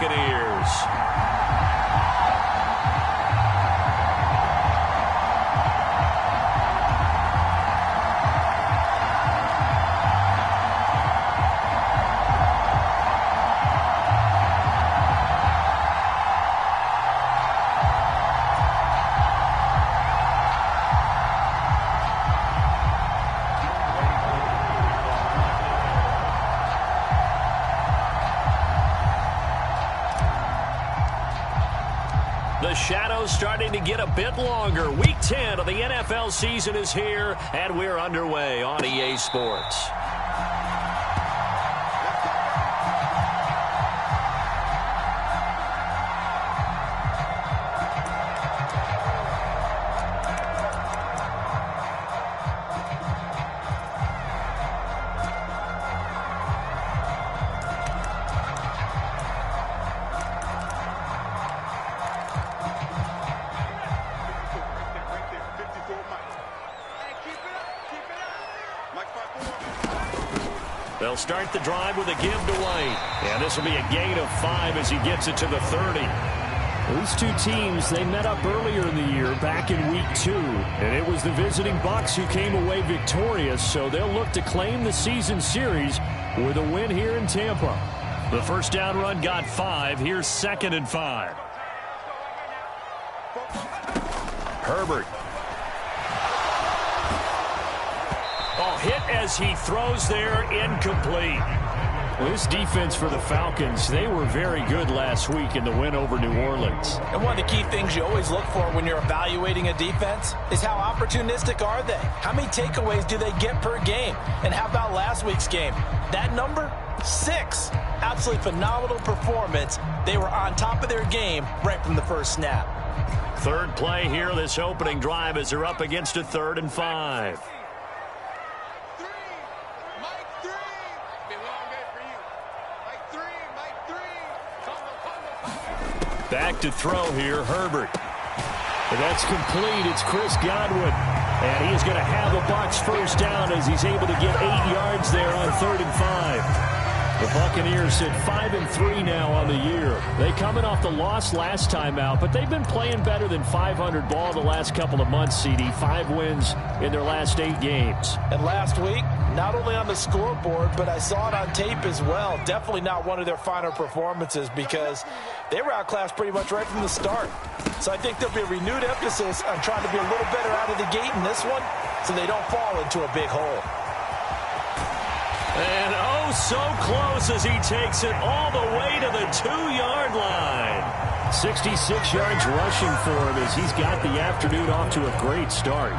Buccaneers. The shadow's starting to get a bit longer. Week 10 of the NFL season is here, and we're underway on EA Sports. They'll start the drive with a give to White. And this will be a gain of 5 as he gets it to the 30. These two teams, they met up earlier in the year, back in Week 2. And it was the visiting Bucs who came away victorious, so they'll look to claim the season series with a win here in Tampa. The first down run got 5. Here's 2nd and 5. Herbert. Hit as he throws there, incomplete. Well, this defense for the Falcons, they were very good last week in the win over New Orleans. And one of the key things you always look for when you're evaluating a defense is how opportunistic are they? How many takeaways do they get per game? And how about last week's game? That number? 6. Absolutely phenomenal performance. They were on top of their game right from the first snap. Third play here, this opening drive as they're up against a 3rd and 5. Back to throw here, Herbert. And that's complete. It's Chris Godwin. And he's going to have a Bucs first down as he's able to get 8 yards there on 3rd and 5. The Buccaneers sit 5-3 now on the year. They coming off the loss last time out, but they've been playing better than 500 ball the last couple of months, CD. 5 wins in their last 8 games. And last week, not only on the scoreboard, but I saw it on tape as well. Definitely not one of their finer performances because they were outclassed pretty much right from the start. So I think there'll be a renewed emphasis on trying to be a little better out of the gate in this one so they don't fall into a big hole. And oh, so close as he takes it all the way to the 2-yard line. 66 yards rushing for him as he's got the afternoon off to a great start.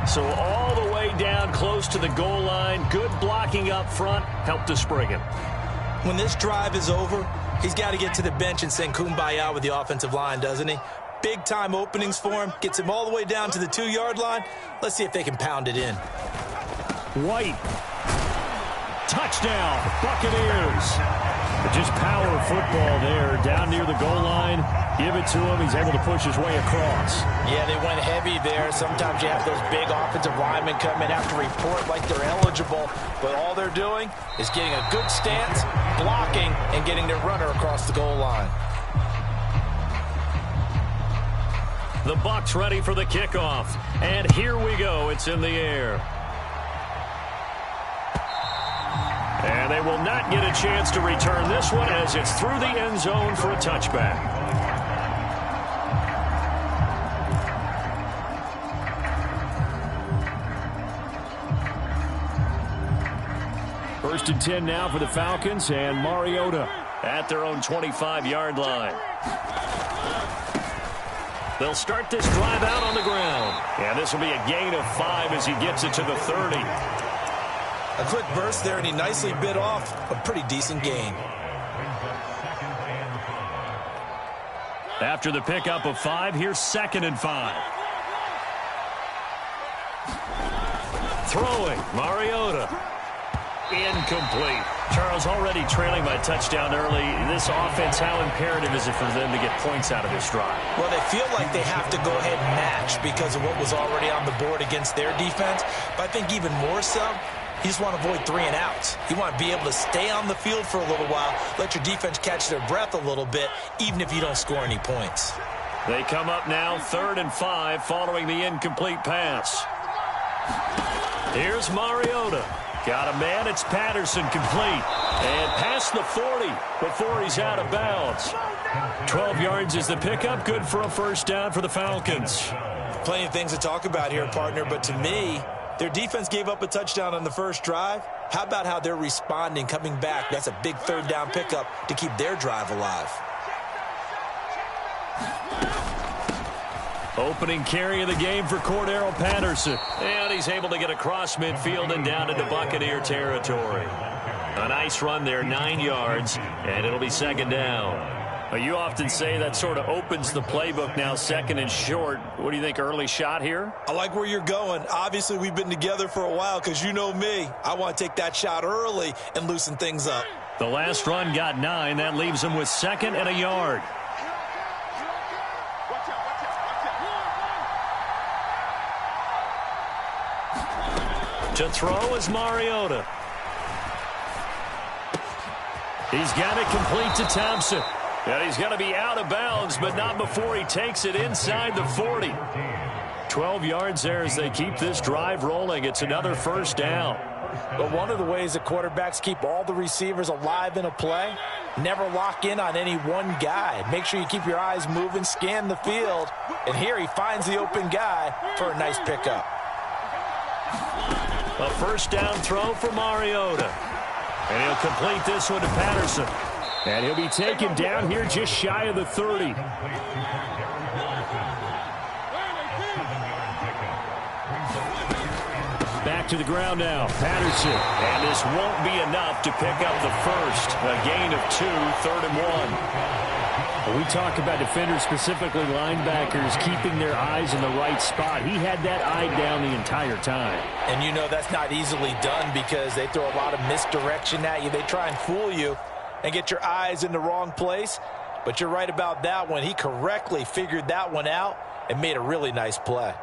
So all the way down close to the goal line. Good blocking up front. Helped to spring him. When this drive is over, he's got to get to the bench and sing kumbaya with the offensive line, doesn't he? Big-time openings for him. Gets him all the way down to the 2-yard line. Let's see if they can pound it in. White. Touchdown, Buccaneers. Just power football there, down near the goal line. Give it to him. He's able to push his way across. Yeah, they went heavy there. Sometimes you have those big offensive linemen come in, have to report like they're eligible. But all they're doing is getting a good stance, blocking, and getting their runner across the goal line. The Bucs ready for the kickoff. And here we go. It's in the air. And they will not get a chance to return this one as it's through the end zone for a touchback. First and 10 now for the Falcons, and Mariota at their own 25-yard line. They'll start this drive out on the ground. And this will be a gain of 5 as he gets it to the 30. A quick burst there, and he nicely bit off a pretty decent gain. After the pickup of 5, here's 2nd and 5. Throwing, Mariota. Incomplete. Charles, already trailing by touchdown early. This offense, how imperative is it for them to get points out of this drive? Well, they feel like they have to go ahead and match because of what was already on the board against their defense. But I think even more so, You just want to avoid 3 and outs. You want to be able to stay on the field for a little while, let your defense catch their breath a little bit, even if you don't score any points. They come up now 3rd and 5 following the incomplete pass. Here's Mariota. Got a man. It's Patterson complete. And past the 40 before he's out of bounds. 12 yards is the pickup. Good for a first down for the Falcons. Plenty of things to talk about here, partner, but to me, their defense gave up a touchdown on the first drive. How about how they're responding, coming back? That's a big 3rd down pickup to keep their drive alive. Opening carry of the game for Cordero Patterson. And he's able to get across midfield and down into Buccaneer territory. A nice run there, 9 yards, and it'll be 2nd down. You often say that sort of opens the playbook now, 2nd and short. What do you think, early shot here? I like where you're going. Obviously, we've been together for a while because you know me. I want to take that shot early and loosen things up. The last run got 9. That leaves him with 2nd and a yard. To throw is Mariota. He's got it complete to Thompson. And he's going to be out of bounds, but not before he takes it inside the 40. 12 yards there as they keep this drive rolling. It's another first down. But one of the ways that quarterbacks keep all the receivers alive in a play, never lock in on any one guy. Make sure you keep your eyes moving, scan the field. And here he finds the open guy for a nice pickup. A first down throw for Mariota. And he'll complete this one to Patterson. And he'll be taken down here just shy of the 30. Back to the ground now. Patterson. And this won't be enough to pick up the first. A gain of 2, 3rd and 1. We talk about defenders, specifically linebackers, keeping their eyes in the right spot. He had that eye down the entire time. And you know that's not easily done because they throw a lot of misdirection at you. They try and fool you and get your eyes in the wrong place. But you're right about that one. He correctly figured that one out and made a really nice play.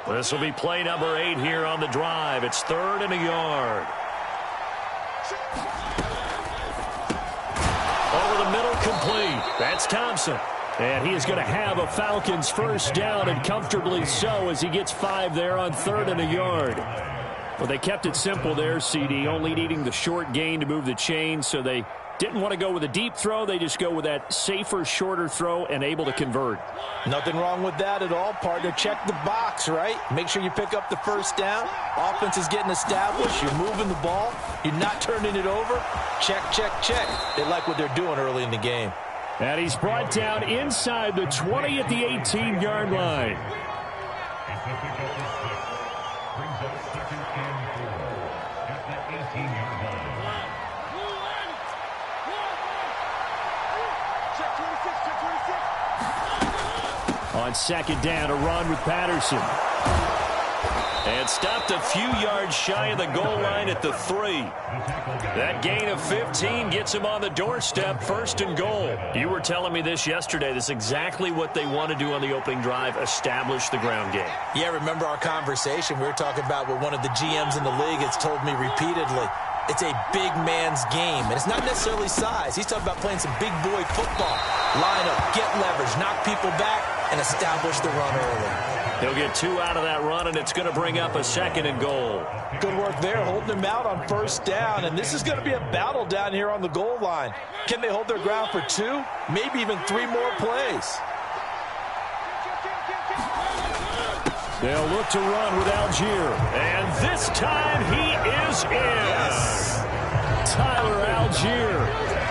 This will be play number 8 here on the drive. It's 3rd and a yard. Over the middle, complete. That's Thompson. And he is going to have a Falcons first down, and comfortably so, as he gets 5 there on 3rd and a yard. Well, they kept it simple there, CD, only needing the short gain to move the chain, so they didn't want to go with a deep throw. They just go with that safer, shorter throw and able to convert. Nothing wrong with that at all, partner. Check the box, right? Make sure you pick up the first down. Offense is getting established. You're moving the ball. You're not turning it over. Check, check, check. They like what they're doing early in the game. And he's brought down inside the 20 at the 18-yard line. On 2nd down, a run with Patterson. And stopped a few yards shy of the goal line at the 3. That gain of 15 gets him on the doorstep, 1st and goal. You were telling me this yesterday. This is exactly what they want to do on the opening drive, establish the ground game. Yeah, remember our conversation. We were talking about what one of the GMs in the league has told me repeatedly. It's a big man's game, and it's not necessarily size. He's talking about playing some big boy football. Line up, get leverage, knock people back, and establish the run early. He'll get 2 out of that run, and it's going to bring up a 2nd and goal. Good work there, holding him out on first down, and this is going to be a battle down here on the goal line. Can they hold their ground for 2, maybe even 3 more plays? They'll look to run with Algier. And this time he is in. Yes. Tyler Algier.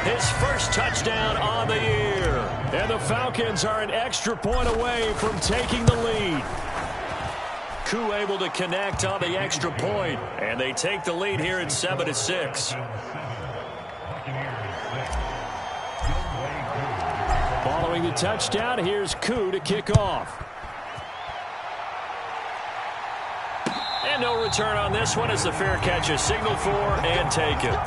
His first touchdown on the year. And the Falcons are an extra point away from taking the lead. Koo able to connect on the extra point. And they take the lead here at 7-6. Following the touchdown, here's Koo to kick off. And no return on this one as the fair catch is signaled for and taken.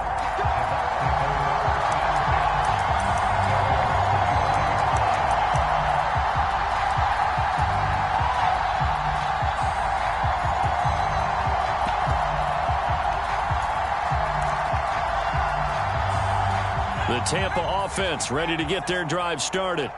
The Tampa offense ready to get their drive started.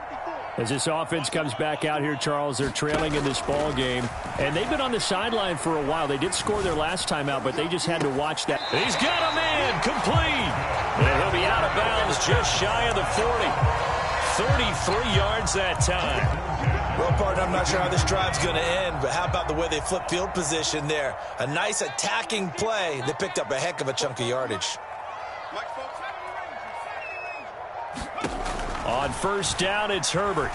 As this offense comes back out here, Charles, they're trailing in this ball game. And they've been on the sideline for a while. They did score their last time out, but they just had to watch that. He's got a man complete. And he'll be out of bounds just shy of the 40. 33 yards that time. Well, partner, I'm not sure how this drive's going to end, but how about the way they flip field position there? A nice attacking play. They picked up a heck of a chunk of yardage. On first down, it's Herbert.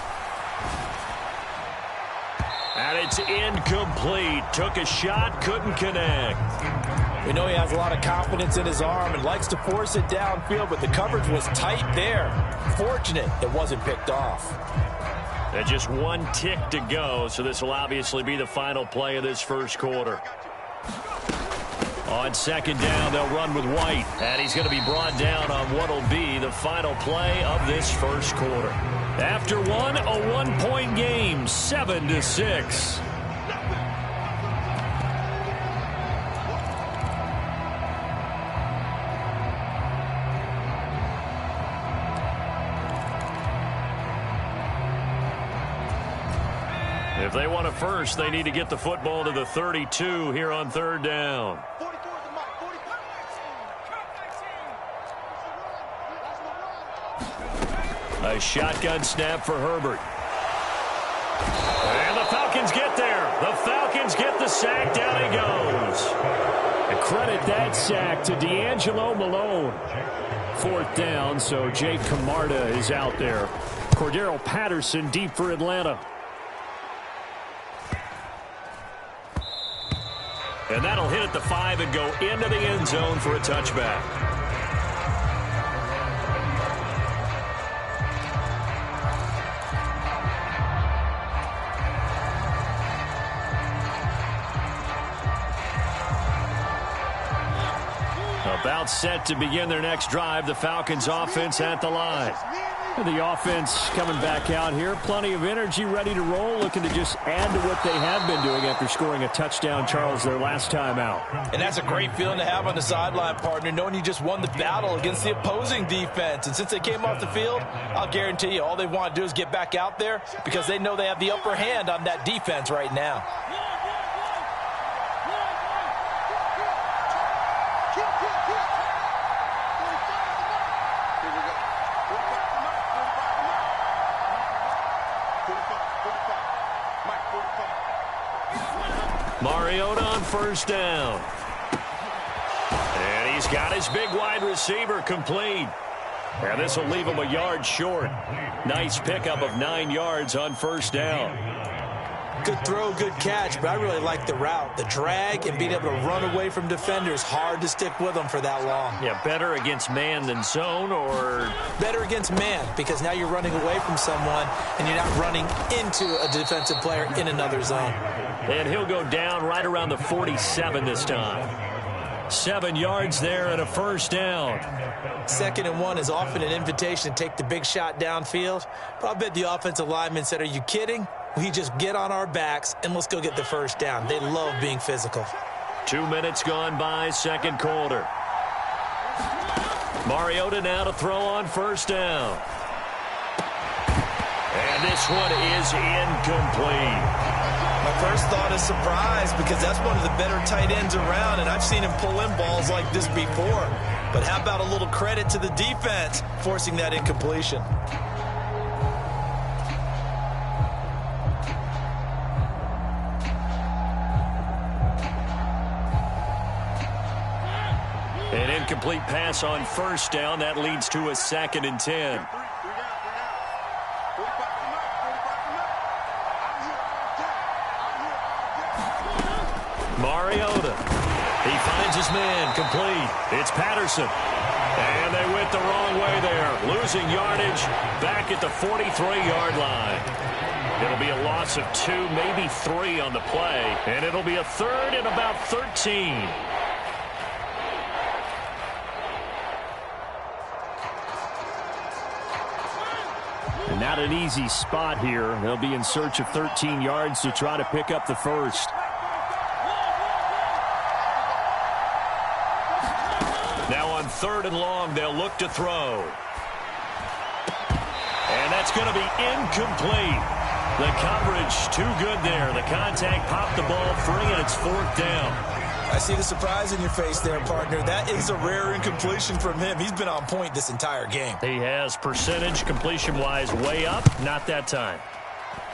And it's incomplete. Took a shot, couldn't connect. We know he has a lot of confidence in his arm and likes to force it downfield, but the coverage was tight there. Fortunate it wasn't picked off. And just one tick to go, so this will obviously be the final play of this first quarter. On second down, they'll run with White. And he's going to be brought down on what will be the final play of this first quarter. After one, a one-point game, 7-6. If they want a first, they need to get the football to the 32 here on third down. A shotgun snap for Herbert. And the Falcons get there. The Falcons get the sack. Down he goes. And credit that sack to D'Angelo Malone. Fourth down, so Jake Camarda is out there. Cordero Patterson deep for Atlanta. And that'll hit at the 5 and go into the end zone for a touchback. About set to begin their next drive, the Falcons offense at the line. And the offense coming back out here, plenty of energy, ready to roll, looking to just add to what they have been doing after scoring a touchdown, Charles, their last time out. And that's a great feeling to have on the sideline, partner, knowing you just won the battle against the opposing defense. And since they came off the field, I'll guarantee you all they want to do is get back out there because they know they have the upper hand on that defense right now. Mariota on first down. And he's got his big wide receiver complete. And this will leave him a yard short. Nice pickup of 9 yards on first down. Good throw, good catch, but I really like the route. The drag and being able to run away from defenders, hard to stick with them for that long. Yeah, better against man than zone, or? Better against man, because now you're running away from someone and you're not running into a defensive player in another zone. And he'll go down right around the 47 this time. 7 yards there and a first down. 2nd and 1 is often an invitation to take the big shot downfield. But I bet the offensive lineman said, are you kidding? We just get on our backs and let's go get the first down. They love being physical. 2 minutes gone by, second quarter. Mariota now to throw on first down. And this one is incomplete. My first thought is surprise because that's one of the better tight ends around, and I've seen him pull in balls like this before. But how about a little credit to the defense forcing that incompletion? An incomplete pass on first down. That leads to a 2nd and 10. Mariota. He finds his man complete. It's Patterson. And they went the wrong way there. Losing yardage back at the 43-yard line. It'll be a loss of 2, maybe 3 on the play. And it'll be a 3rd and about 13. And not an easy spot here. They'll be in search of 13 yards to try to pick up the first. Now on 3rd and long, they'll look to throw. That's going to be incomplete. The coverage too good there. The contact popped the ball free, and it's 4th down. I see the surprise in your face there, partner. That is a rare incompletion from him. He's been on point this entire game. He has percentage completion-wise way up. Not that time.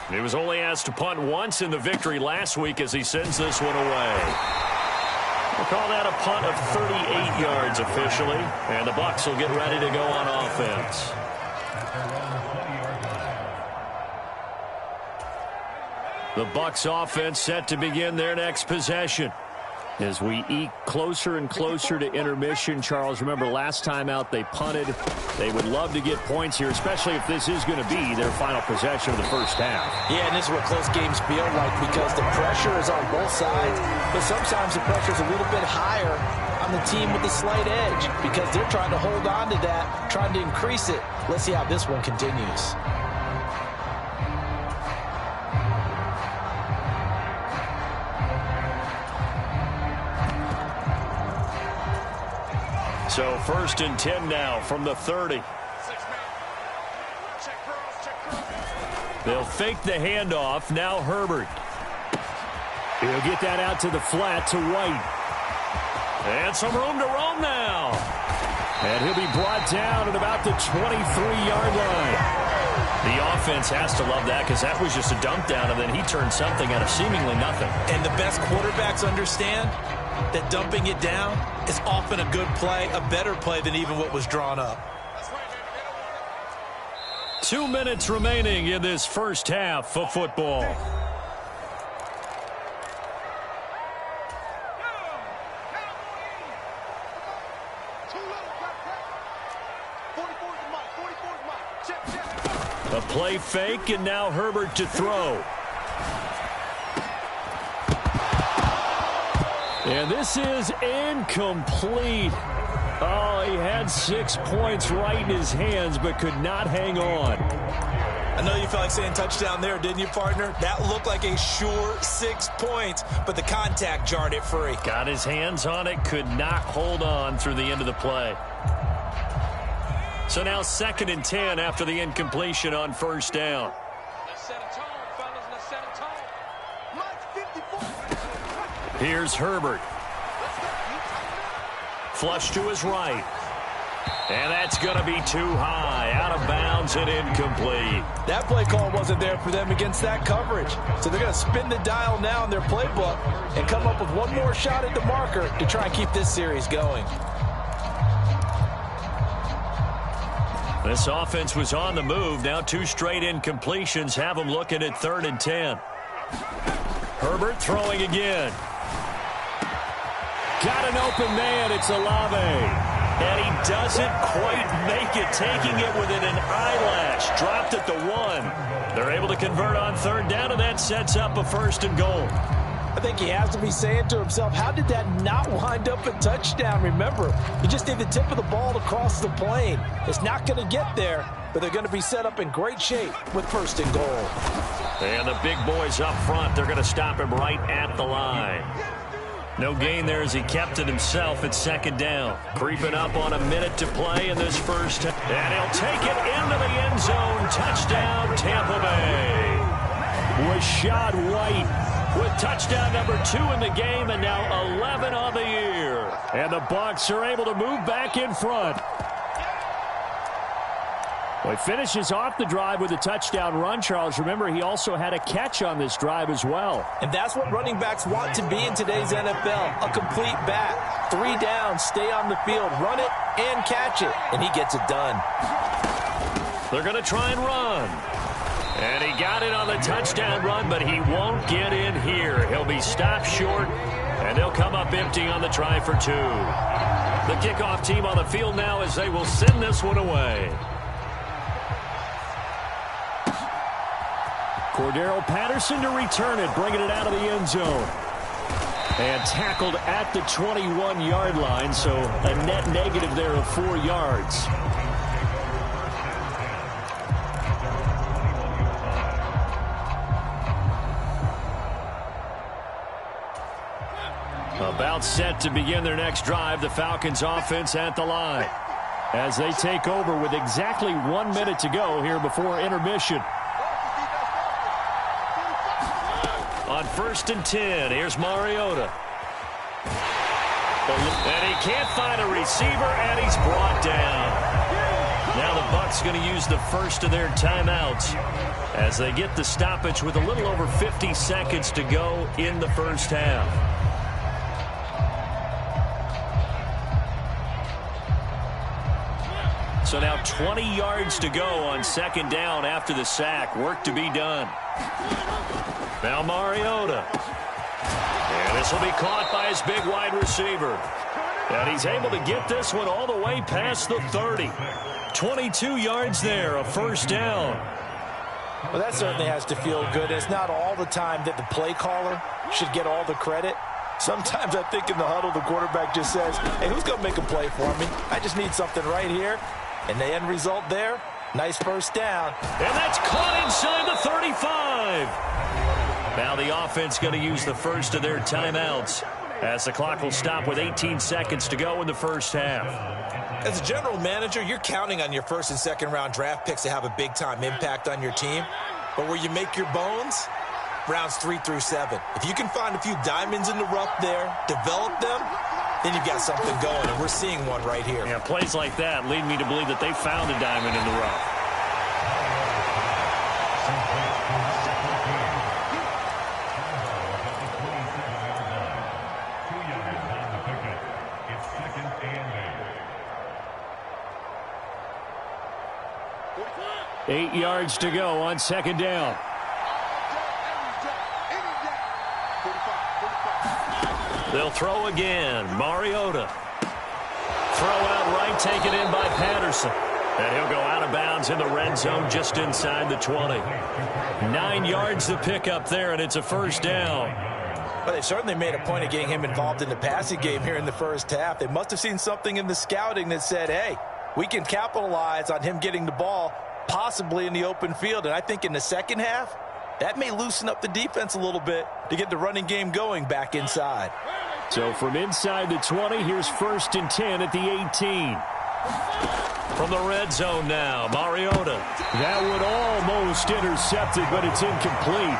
He was only asked to punt once in the victory last week as he sends this one away. We'll call that a punt of 38 yards officially, and the Bucs will get ready to go on offense. The Bucs offense set to begin their next possession. As we eke closer and closer to intermission, Charles, remember last time out they punted. They would love to get points here, especially if this is going to be their final possession of the first half. Yeah, and this is what close games feel like because the pressure is on both sides, but sometimes the pressure is a little bit higher on the team with the slight edge because they're trying to hold on to that, trying to increase it. Let's see how this one continues. So 1st and 10 now from the 30. They'll fake the handoff. Now Herbert. He'll get that out to the flat to White. And some room to roam now. And he'll be brought down at about the 23-yard line. The offense has to love that because that was just a dump down, and then he turned something out of seemingly nothing. And the best quarterbacks understand that dumping it down is often a good play, a better play than even what was drawn up. 2 minutes remaining in this first half of football. A play fake, and now Herbert to throw. And this is incomplete. Oh, he had 6 points right in his hands, but could not hang on. I know you felt like saying touchdown there, didn't you, partner? That looked like a sure 6 points, but the contact jarred it free. Got his hands on it, could not hold on through the end of the play. So now 2nd and 10 after the incompletion on 1st down. Let's set a tone, fellas. Let's set a tone. Here's Herbert. Flush to his right. And that's going to be too high. Out of bounds and incomplete. That play call wasn't there for them against that coverage. So they're going to spin the dial now in their playbook and come up with one more shot at the marker to try and keep this series going. This offense was on the move. Now 2 straight incompletions have them looking at 3rd and 10. Herbert throwing again. Got an open man. It's Olave. And he doesn't quite make it, taking it within an eyelash. Dropped at the 1. They're able to convert on 3rd down, and that sets up a 1st and goal. I think he has to be saying to himself, how did that not wind up a touchdown? Remember, he just need the tip of the ball to cross the plane. It's not going to get there, but they're going to be set up in great shape with 1st and goal. And the big boys up front, they're going to stop him right at the line. No gain there as he kept it himself at 2nd down. Creeping up on a minute to play in this first. And he'll take it into the end zone. Touchdown, Tampa Bay. Rashad White with touchdown number 2 in the game, and now 11 on the year. And the Bucs are able to move back in front. Well, he finishes off the drive with a touchdown run, Charles. Remember, he also had a catch on this drive as well. And that's what running backs want to be in today's NFL, a complete back. 3 down, stay on the field, run it, and catch it. And he gets it done. They're going to try and run. And he got it on the touchdown run, but he won't get in here. He'll be stopped short, and they'll come up empty on the try for 2. The kickoff team on the field now as they will send this one away. Cordero Patterson to return it, bringing it out of the end zone. And tackled at the 21-yard line, so a net negative there of 4 yards. About set to begin their next drive, the Falcons offense at the line. as they take over with exactly 1 minute to go here before intermission. On 1st and 10, here's Mariota. And he can't find a receiver, and he's brought down. Now the Bucs going to use the first of their timeouts as they get the stoppage with a little over 50 seconds to go in the first half. So now 20 yards to go on 2nd down after the sack. Work to be done. Now Mariota. And this will be caught by his big wide receiver. And he's able to get this one all the way past the 30. 22 yards there, a 1st down. Well, that certainly has to feel good. It's not all the time that the play caller should get all the credit. Sometimes I think in the huddle, the quarterback just says, hey, who's going to make a play for me? I just need something right here. And the end result there, nice 1st down. And that's caught inside the 35. Now the offense going to use the first of their timeouts as the clock will stop with 18 seconds to go in the first half. As a general manager, you're counting on your 1st and 2nd round draft picks to have a big-time impact on your team. But where you make your bones, rounds 3 through 7. If you can find a few diamonds in the rough there, develop them, then you've got something going, and we're seeing one right here. Yeah, plays like that lead me to believe that they found a diamond in the rough. Eight yards to go on 2nd down. They'll throw again. Mariota. Throw out right, taken in by Patterson. And he'll go out of bounds in the red zone just inside the 20. 9 yards to pick up there, and it's a 1st down. Well, they certainly made a point of getting him involved in the passing game here in the first half. They must have seen something in the scouting that said, hey, we can capitalize on him getting the ball possibly in the open field. And I think in the second half, that may loosen up the defense a little bit to get the running game going back inside. So from inside the 20, here's 1st and 10 at the 18. From the red zone now, Mariota. That would almost intercept it, but it's incomplete.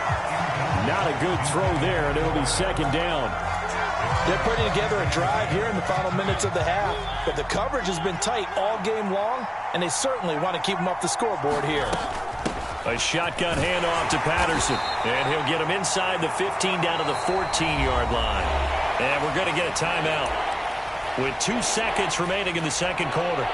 Not a good throw there, and it'll be 2nd down. They're putting together a drive here in the final minutes of the half, but the coverage has been tight all game long, and they certainly want to keep them off the scoreboard here. A shotgun handoff to Patterson, and he'll get him inside the 15 down to the 14-yard line. And we're going to get a timeout with 2 seconds remaining in the 2nd quarter.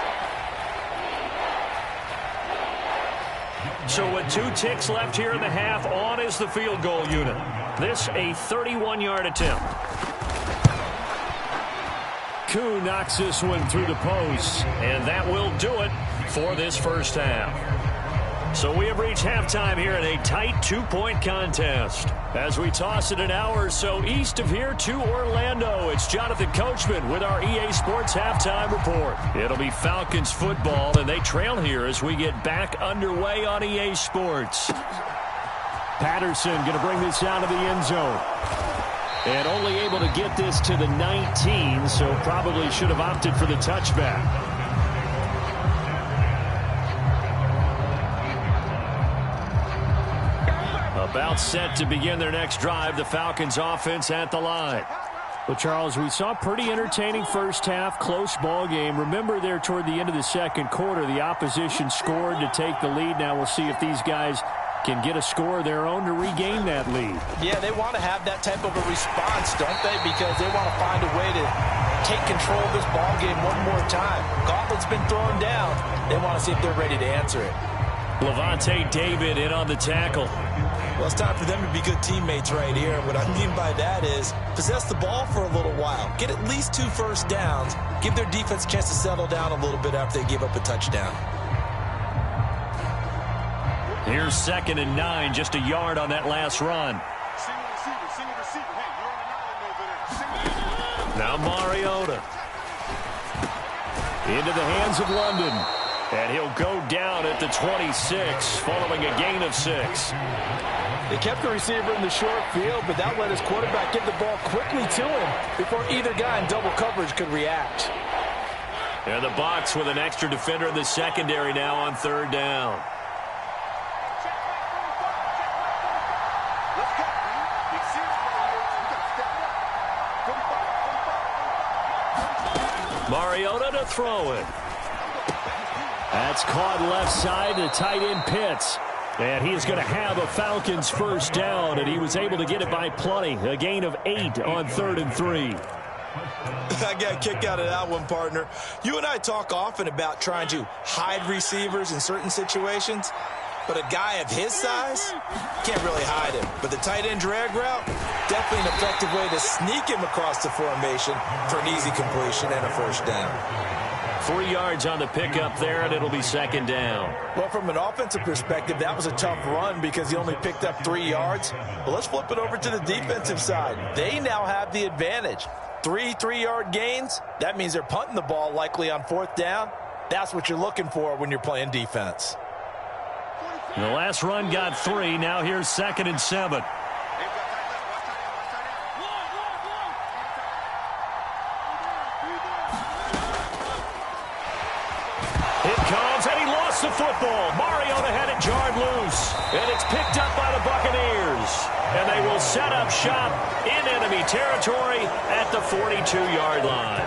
So with 2 ticks left here in the half, on is the field goal unit. This a 31-yard attempt. Koo knocks this one through the post, and that will do it for this first half. So we have reached halftime here in a tight 2-point contest. As we toss it an hour or so east of here to Orlando, it's Jonathan Coachman with our EA Sports Halftime Report. It'll be Falcons football, and they trail here as we get back underway on EA Sports. Patterson going to bring this out of the end zone. And only able to get this to the 19, so probably should have opted for the touchback. About set to begin their next drive, the Falcons offense at the line. Well, Charles, we saw a pretty entertaining first half, close ball game. Remember there toward the end of the 2nd quarter, the opposition scored to take the lead. Now we'll see if these guys can get a score of their own to regain that lead. Yeah, they want to have that type of a response, don't they? Because they want to find a way to take control of this ball game one more time. Gauntlet's been thrown down. They want to see if they're ready to answer it. Levante David in on the tackle. Well, it's time for them to be good teammates right here. What I mean by that is possess the ball for a little while. Get at least 2 first downs. Give their defense a chance to settle down a little bit after they give up a touchdown. Here's 2nd and 9, just a yard on that last run. Now Mariota. Into the hands of London. And he'll go down at the 26, following a gain of 6. They kept the receiver in the short field, but that let his quarterback get the ball quickly to him before either guy in double coverage could react. And the Bucs with an extra defender in the secondary now on third down. Mariota to throw it. That's caught left side to tight end Pitts. And he is going to have a Falcons first down, and he was able to get it by plenty. A gain of 8 on 3rd and 3. I got a kick out of that one, partner. You and I talk often about trying to hide receivers in certain situations, but a guy of his size can't really hide him. But the tight end drag route, definitely an effective way to sneak him across the formation for an easy completion and a first down. 3 yards on the pickup there, and it'll be second down. Well, from an offensive perspective, that was a tough run because he only picked up 3 yards. But let's flip it over to the defensive side. They now have the advantage. 3 3-yard gains, that means they're punting the ball likely on 4th down. That's what you're looking for when you're playing defense. The last run got 3. Now here's 2nd and 7. It comes, and he lost the football. Mariota had it jarred loose, and it's picked up by the Buccaneers. And they will set up shop in enemy territory at the 42-yard line.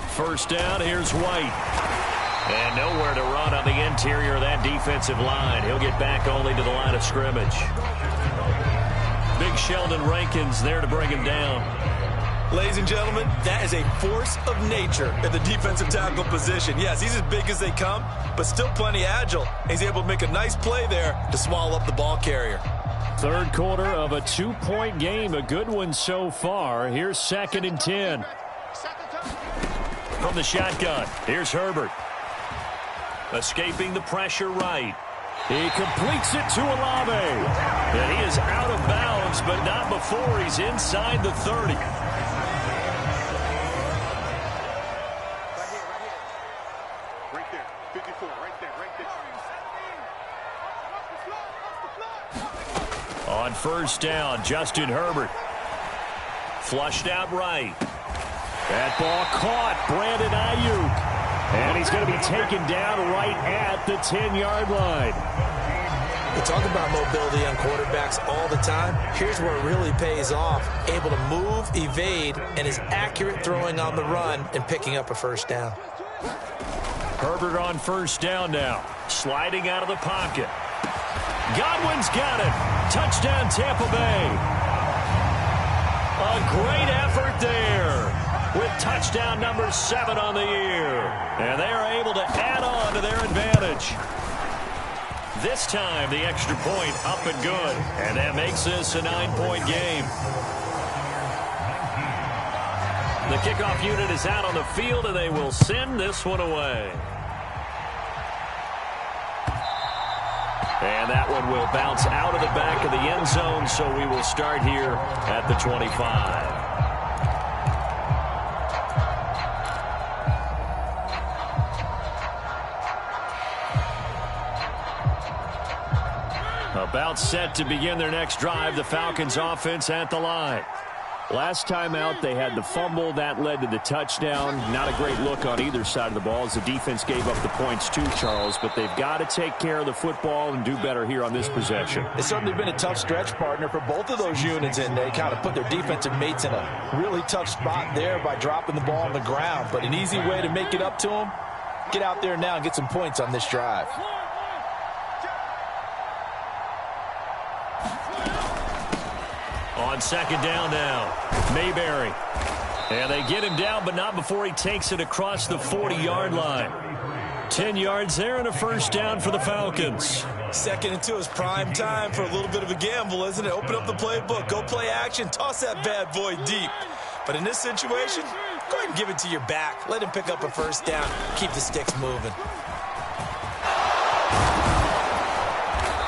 First down, here's White. And nowhere to run on the interior of that defensive line. He'll get back only to the line of scrimmage. Big Sheldon Rankins there to bring him down. Ladies and gentlemen, that is a force of nature at the defensive tackle position. Yes, he's as big as they come, but still plenty agile. He's able to make a nice play there to swallow up the ball carrier. Third quarter of a 2-point game, a good one so far. Here's 2nd and 10. From the shotgun, here's Herbert. Escaping the pressure right. He completes it to Olave. And he is out of bounds, but not before he's inside the 30. Right there. 54, right there. On first down, Justin Herbert. Flushed out right. That ball caught Brandon Ayuk. And he's going to be taken down right at the 10-yard line. We talk about mobility on quarterbacks all the time. Here's where it really pays off. Able to move, evade, and is accurate throwing on the run and picking up a first down. Herbert on first down now. Sliding out of the pocket. Godwin's got it. Touchdown, Tampa Bay. A great effort there with touchdown number 7 on the year. And they are able to add on to their advantage. This time, the extra point up and good. And that makes this a 9-point game. The kickoff unit is out on the field, and they will send this one away. And that one will bounce out of the back of the end zone, so we will start here at the 25. About set to begin their next drive, the Falcons offense at the line. Last time out, they had the fumble. That led to the touchdown. Not a great look on either side of the ball as the defense gave up the points too, Charles. But they've got to take care of the football and do better here on this possession. It's certainly been a tough stretch, partner, for both of those units, and they kind of put their defensive mates in a really tough spot there by dropping the ball on the ground. But an easy way to make it up to them, get out there now and get some points on this drive. On second down now, Mayberry. And they get him down, but not before he takes it across the 40-yard line. 10 yards there and a first down for the Falcons. 2nd and 2 is prime time for a little bit of a gamble, isn't it? Open up the playbook, go play action, toss that bad boy deep. But in this situation, go ahead and give it to your back. Let him pick up a first down. Keep the sticks moving.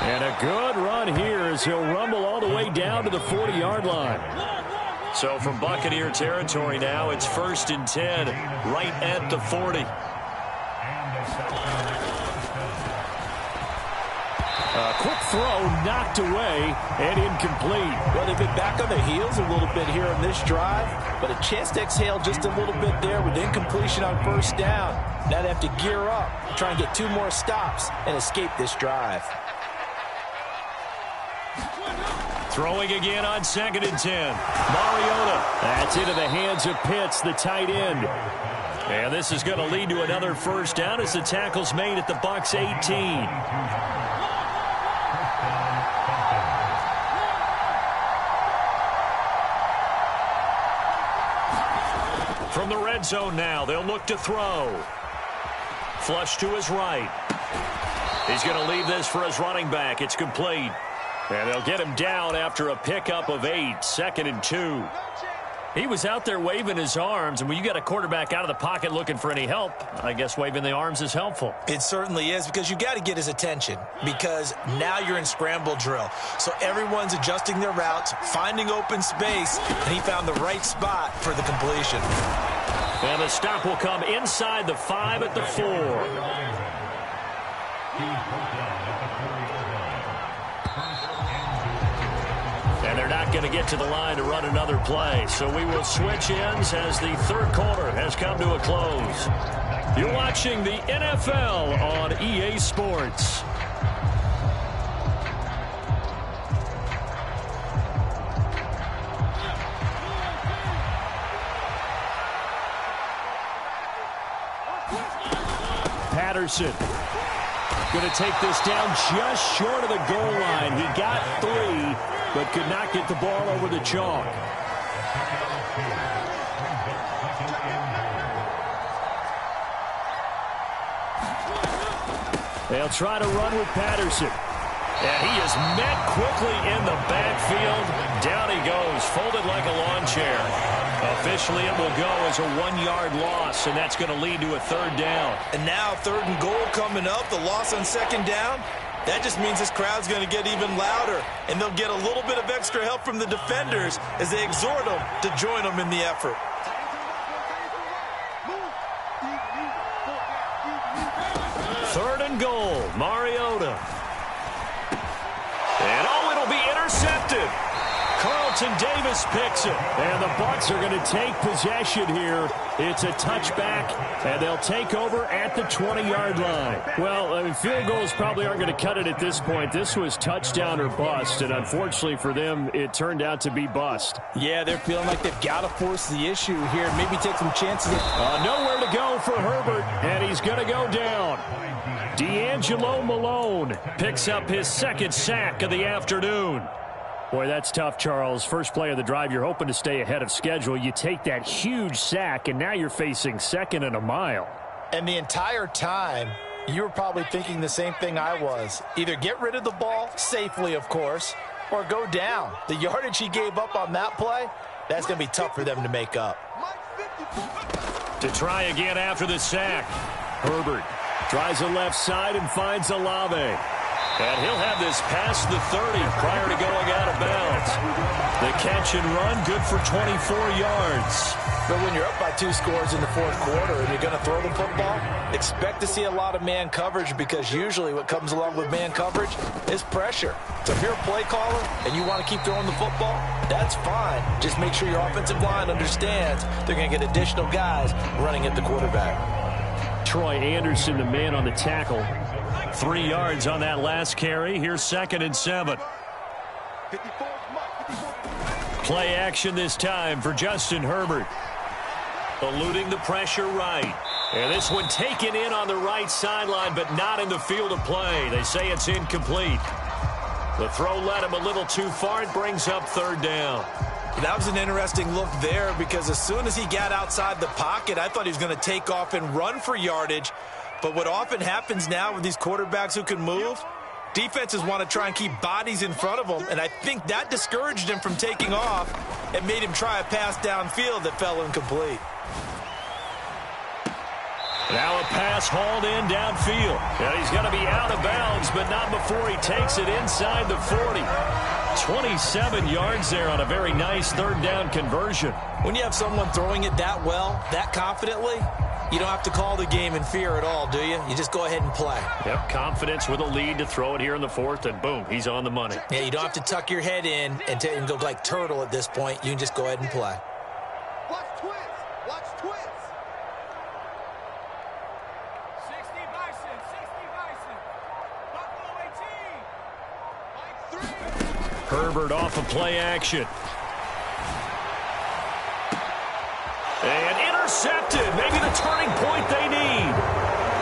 And a good run here as he'll rumble all the way down to the 40-yard line. So from Buccaneer territory now, it's 1st and 10, right at the 40. quick throw knocked away and incomplete. Well, they've been back on their heels a little bit here on this drive, but a chance to exhale just a little bit there with incompletion on first down. Now they have to gear up, try and get 2 more stops and escape this drive. Throwing again on 2nd and 10. Mariota. That's into the hands of Pitts, the tight end. And this is going to lead to another first down as the tackle's made at the Bucs 18. From the red zone now, they'll look to throw. Flush to his right. He's going to leave this for his running back. It's complete. And they'll get him down after a pickup of 8, 2nd and 2. He was out there waving his arms, and when you got a quarterback out of the pocket looking for any help, I guess waving the arms is helpful. It certainly is, because you got to get his attention, because now you're in scramble drill. So everyone's adjusting their routes, finding open space, and he found the right spot for the completion. And the stop will come inside the 5 at the 4. And they're not going to get to the line to run another play. So we will switch ends as the third quarter has come to a close. You're watching the NFL on EA Sports. Patterson going to take this down just short of the goal line. He got 3, but could not get the ball over the chalk. They'll try to run with Patterson. And he is met quickly in the backfield. Down he goes, folded like a lawn chair. Officially, it will go as a 1-yard loss, and that's going to lead to a 3rd down. And now 3rd and goal coming up, the loss on 2nd down. That just means this crowd's going to get even louder, and they'll get a little bit of extra help from the defenders as they exhort them to join them in the effort. Third and goal, Mariota. And it'll be intercepted. Carlton Davis picks it. And the Bucs are going to take possession here. It's a touchback, and they'll take over at the 20-yard line. Well, I mean, field goals probably aren't going to cut it at this point. This was touchdown or bust, and unfortunately for them, it turned out to be bust. Yeah, they're feeling like they've got to force the issue here. Maybe take some chances. Nowhere to go for Herbert, and he's going to go down. D'Angelo Malone picks up his 2nd sack of the afternoon. Boy, that's tough, Charles. First play of the drive, you're hoping to stay ahead of schedule. You take that huge sack, and now you're facing 2nd and a mile. And the entire time, you were probably thinking the same thing I was. Either get rid of the ball, safely, of course, or go down. The yardage he gave up on that play, that's going to be tough for them to make up. To try again after the sack. Herbert tries the left side and finds Olave. And he'll have this past the 30 prior to going out of bounds. The catch and run, good for 24 yards. But when you're up by 2 scores in the 4th quarter and you're going to throw the football, expect to see a lot of man coverage, because usually what comes along with man coverage is pressure. So if you're a play caller and you want to keep throwing the football, that's fine. Just make sure your offensive line understands they're going to get additional guys running at the quarterback. Troy Anderson, the man on the tackle. 3 yards on that last carry. Here's 2nd and 7. Play action this time for Justin Herbert. Eluding the pressure right. And this one taken in on the right sideline, but not in the field of play. They say it's incomplete. The throw led him a little too far. It brings up 3rd down. That was an interesting look there, because as soon as he got outside the pocket, I thought he was going to take off and run for yardage. But what often happens now with these quarterbacks who can move, defenses want to try and keep bodies in front of them, and I think that discouraged him from taking off and made him try a pass downfield that fell incomplete. Now a pass hauled in downfield. And he's going to be out of bounds, but not before he takes it inside the 40. 27 yards there on a very nice 3rd down conversion. When you have someone throwing it that well, that confidently, You don't have to call the game in fear at all, do you? You just go ahead and play. Yep, confidence with a lead to throw it here in the fourth, and boom, he's on the money. Yeah, you don't have to tuck your head in and go like turtle at this point. You can just go ahead and play. Watch twins. Watch twins. 60 Bison. 60 Bison. Buffalo 18. Mike 3. Herbert off of play action. And intercepted. Maybe the turning point they need.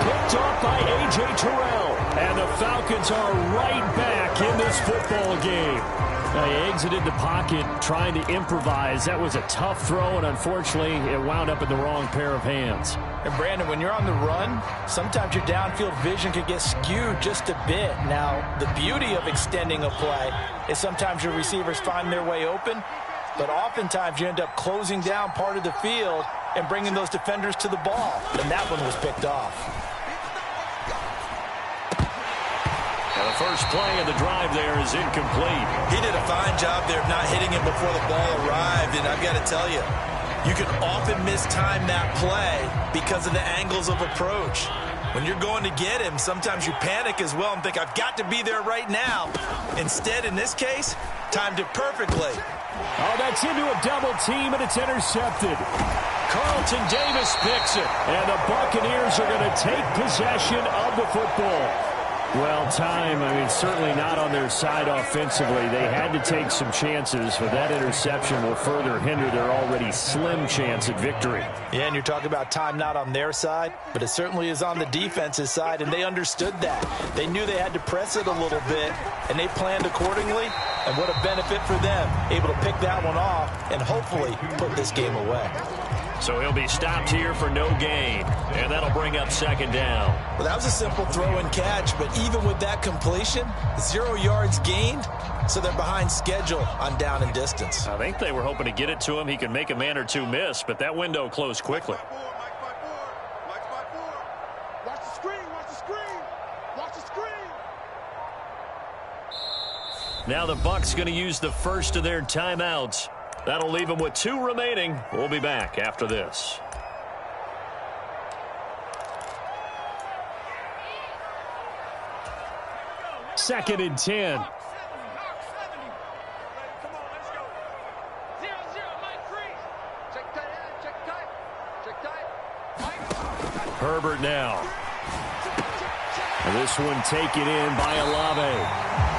Picked off by A.J. Terrell. And the Falcons are right back in this football game. They exited the pocket trying to improvise. That was a tough throw, and unfortunately, it wound up in the wrong pair of hands. And Brandon, when you're on the run, sometimes your downfield vision could get skewed just a bit. Now, the beauty of extending a play is sometimes your receivers find their way open, but oftentimes you end up closing down part of the field and bringing those defenders to the ball. And that one was picked off. And the first play of the drive there is incomplete. He did a fine job there of not hitting him before the ball arrived, and I've got to tell you, you can often mistime that play because of the angles of approach. When you're going to get him, sometimes you panic as well and think, I've got to be there right now. Instead, in this case, timed it perfectly. Oh, that's into a double team, and it's intercepted. Carlton Davis picks it, and the Buccaneers are going to take possession of the football. Well, certainly not on their side offensively. They had to take some chances, but that interception will further hinder their already slim chance at victory. Yeah, and you're talking about time not on their side, but it certainly is on the defense's side, and they understood that. They knew they had to press it a little bit, and they planned accordingly, and what a benefit for them, able to pick that one off and hopefully put this game away. So he'll be stopped here for no gain, and that'll bring up second down. Well, that was a simple throw and catch, but even with that completion, 0 yards gained, so they're behind schedule on down and distance. I think they were hoping to get it to him. He could make a man or two miss, but that window closed quickly. Watch the screen. Watch the screen. Watch the screen. Now the Bucs going to use the first of their timeouts. That'll leave them with 2 remaining. We'll be back after this. Second and 10. Come on, let's go. 0-0, Mike freeze. Check tight end. Check tight. Check tight. Mike. Herbert now. And this one taken in by Olave.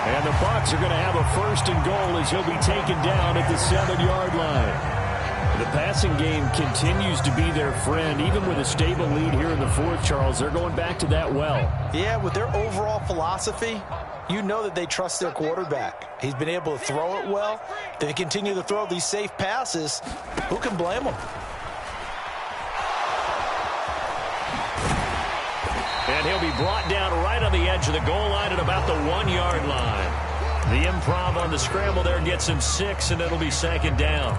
And the Bucs are going to have a first and goal as he'll be taken down at the 7-yard line. The passing game continues to be their friend. Even with a stable lead here in the fourth, Charles, they're going back to that well. Yeah, with their overall philosophy, you know that they trust their quarterback. He's been able to throw it well. They continue to throw these safe passes. Who can blame them? And he'll be brought down right on the edge of the goal line at about the 1-yard line. The improv on the scramble there gets him 6, and it'll be second down.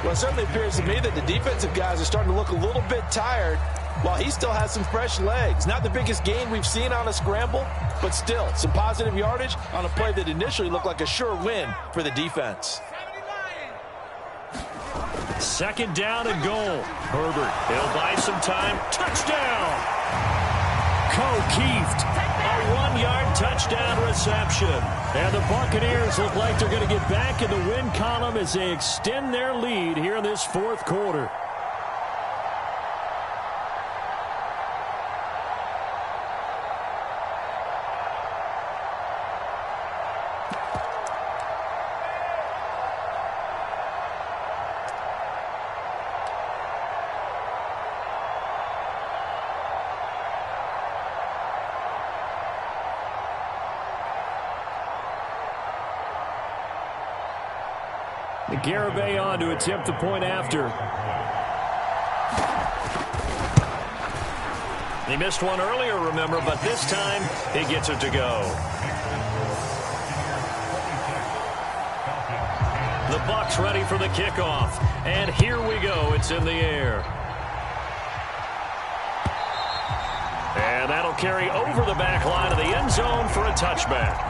Well, it certainly appears to me that the defensive guys are starting to look a little bit tired while he still has some fresh legs. Not the biggest gain we've seen on a scramble, but still some positive yardage on a play that initially looked like a sure win for the defense. Second down and goal. Herbert, he'll buy some time. Touchdown! Keeft, a 1-yard touchdown reception. And the Buccaneers look like they're going to get back in the win column as they extend their lead here in this fourth quarter. Garibay on to attempt the point after. He missed one earlier, remember, but this time he gets it to go. The Bucs ready for the kickoff. And here we go. It's in the air. And that'll carry over the back line of the end zone for a touchback.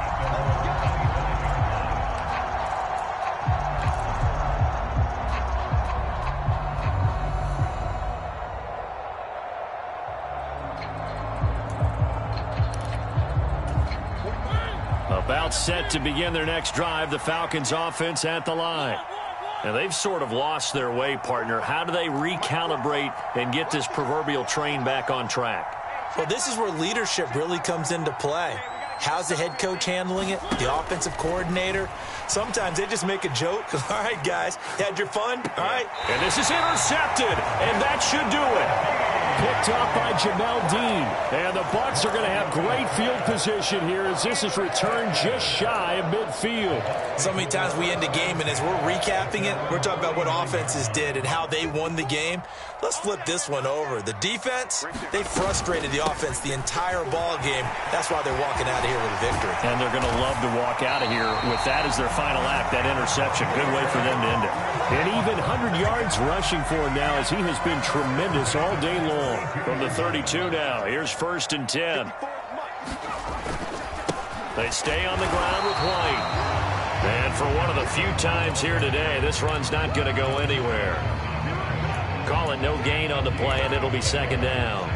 About set to begin their next drive, the Falcons offense at the line. And they've sort of lost their way, partner. How do they recalibrate and get this proverbial train back on track? Well, this is where leadership really comes into play. How's the head coach handling it? The offensive coordinator? Sometimes they just make a joke. All right, guys, had your fun? All right. And this is intercepted, and that should do it. Picked up by Jamel Dean. And the Bucs are going to have great field position here as this is returned just shy of midfield. So many times we end the game, and as we're recapping it, we're talking about what offenses did and how they won the game. Let's flip this one over. The defense, they frustrated the offense the entire ball game. That's why they're walking out of here with a victory. And they're going to love to walk out of here with that as their final act, that interception. Good way for them to end it. And even 100 yards rushing for him now as he has been tremendous all day long. From the 32 now, here's 1st and 10. They stay on the ground with White. And for one of the few times here today, this run's not going to go anywhere. Call it no gain on the play, and it'll be 2nd down.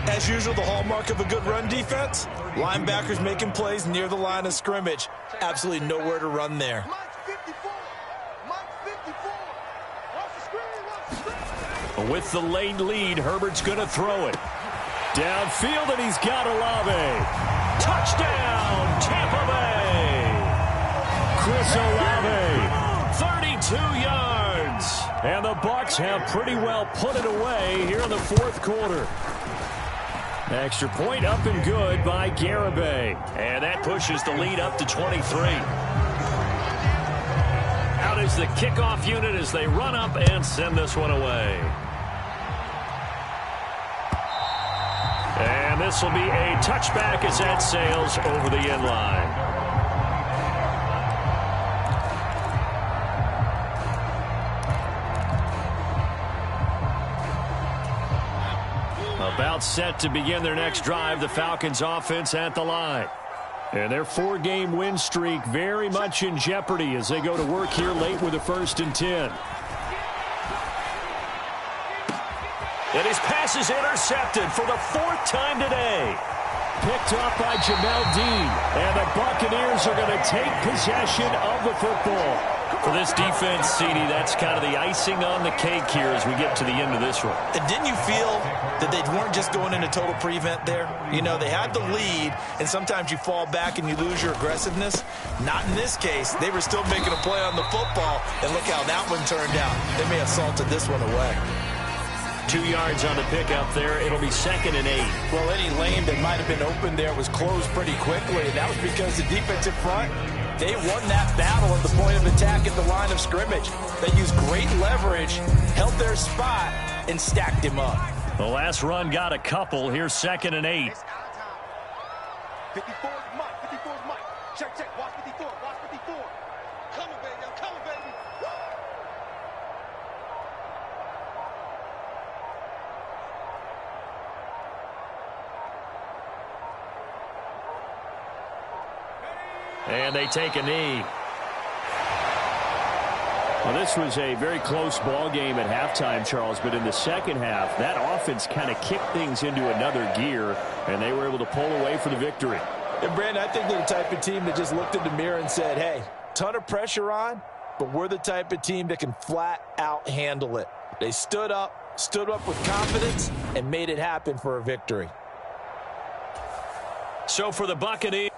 As usual, the hallmark of a good run defense, linebackers making plays near the line of scrimmage. Absolutely nowhere to run there. With the late lead, Herbert's going to throw it. Downfield, and he's got Olave. Touchdown, Tampa Bay. Chris Olave, 32 yards. And the Bucs have pretty well put it away here in the 4th quarter. Extra point up and good by Garibay. And that pushes the lead up to 23. Out is the kickoff unit as they run up and send this one away. And this will be a touchback as that sails over the end line. About set to begin their next drive, the Falcons offense at the line. And their 4-game win streak very much in jeopardy as they go to work here late with a 1st and 10. And his pass is intercepted for the 4th time today. Picked up by Jamel Dean. And the Buccaneers are going to take possession of the football. For this defense, CD, that's kind of the icing on the cake here as we get to the end of this one. And didn't you feel that they weren't just going into total prevent there? You know, they had the lead, and sometimes you fall back and you lose your aggressiveness. Not in this case. They were still making a play on the football, and look how that one turned out. They may have salted this one away. 2 yards on the pickup there. It'll be 2nd and 8. Well, any lane that might have been open there was closed pretty quickly, and that was because the defensive front, they won that battle at the point of attack at the line of scrimmage. They used great leverage, held their spot, and stacked him up. The last run got a couple. Here's 2nd and 8. 54 is Mike. 54 is Mike. Check, check. Watch 54. Watch 54. Coming, baby. I'm coming, baby. Woo! And they take a knee. Well, this was a very close ball game at halftime, Charles, but in the second half, that offense kind of kicked things into another gear, and they were able to pull away for the victory. And, Brandon, I think they're the type of team that just looked in the mirror and said, hey, ton of pressure on, but we're the type of team that can flat out handle it. They stood up with confidence, and made it happen for a victory. So for the Buccaneers,